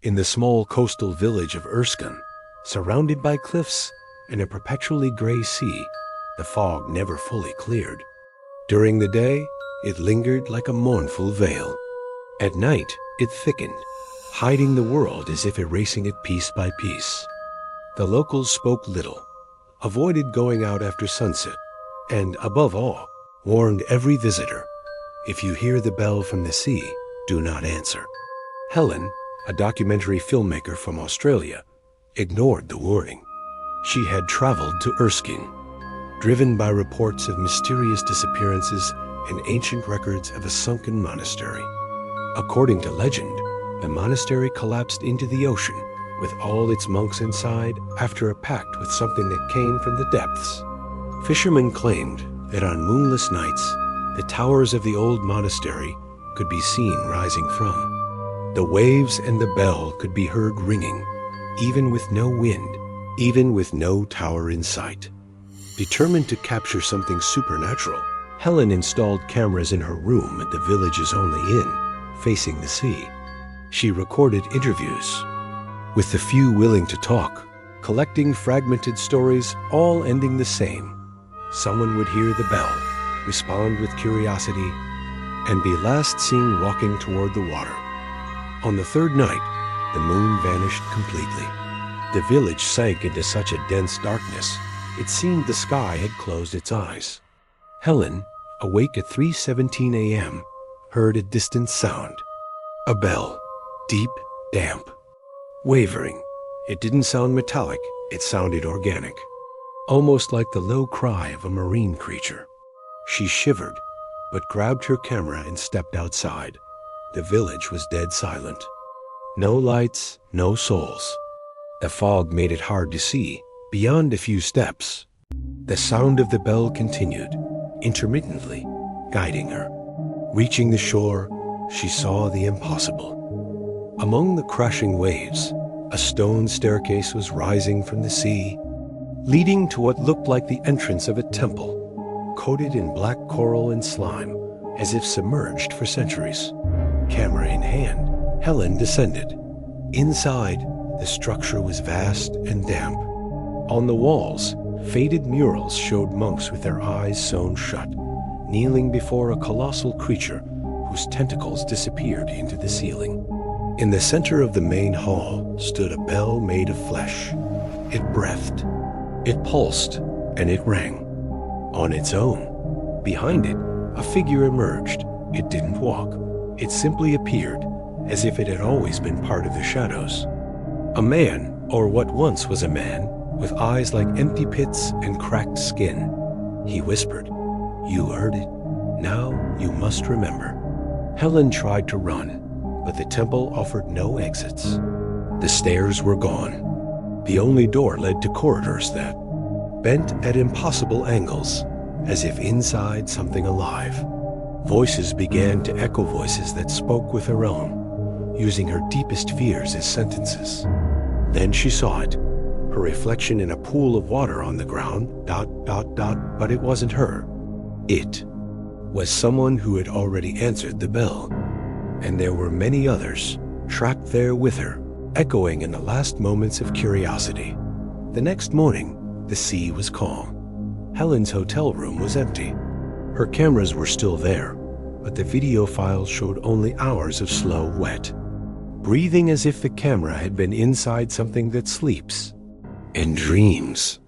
In the small coastal village of Erskine, surrounded by cliffs and a perpetually gray sea, the fog never fully cleared. During the day, it lingered like a mournful veil. At night, it thickened, hiding the world as if erasing it piece by piece. The locals spoke little, avoided going out after sunset, and, above all, warned every visitor, if you hear the bell from the sea, do not answer. Helen, a documentary filmmaker from Australia, ignored the warning. She had traveled to Erskine, driven by reports of mysterious disappearances and ancient records of a sunken monastery. According to legend, the monastery collapsed into the ocean with all its monks inside after a pact with something that came from the depths. Fishermen claimed that on moonless nights, the towers of the old monastery could be seen rising from. The waves and the bell could be heard ringing, even with no wind, even with no tower in sight. Determined to capture something supernatural, Helen installed cameras in her room at the village's only inn, facing the sea. She recorded interviews with the few willing to talk, collecting fragmented stories, all ending the same. Someone would hear the bell, respond with curiosity, and be last seen walking toward the water. On the third night, the moon vanished completely. The village sank into such a dense darkness, it seemed the sky had closed its eyes. Helen, awake at 3:17 a.m., heard a distant sound. A bell, deep, damp, wavering. It didn't sound metallic, it sounded organic, almost like the low cry of a marine creature. She shivered, but grabbed her camera and stepped outside. The village was dead silent. No lights, no souls. The fog made it hard to see beyond a few steps. The sound of the bell continued, intermittently, guiding her. Reaching the shore, she saw the impossible. Among the crashing waves, a stone staircase was rising from the sea, leading to what looked like the entrance of a temple, coated in black coral and slime, as if submerged for centuries. Camera in hand, Helen descended. Inside, the structure was vast and damp. On the walls, faded murals showed monks with their eyes sewn shut, kneeling before a colossal creature whose tentacles disappeared into the ceiling. In the center of the main hall stood a bell made of flesh. It breathed, it pulsed, and it rang. On its own. Behind it, a figure emerged. It didn't walk. It simply appeared, as if it had always been part of the shadows. A man, or what once was a man, with eyes like empty pits and cracked skin. He whispered, "You heard it. Now you must remember." Helen tried to run, but the temple offered no exits. The stairs were gone. The only door led to corridors that, bent at impossible angles, as if inside something alive. Voices began to echo voices that spoke with her own, using her deepest fears as sentences. Then she saw it, her reflection in a pool of water on the ground, ... but it wasn't her. It was someone who had already answered the bell, and there were many others trapped there with her, echoing in the last moments of curiosity. The next morning, the sea was calm. Helen's hotel room was empty. Her cameras were still there, but the video files showed only hours of slow wet, breathing as if the camera had been inside something that sleeps and dreams.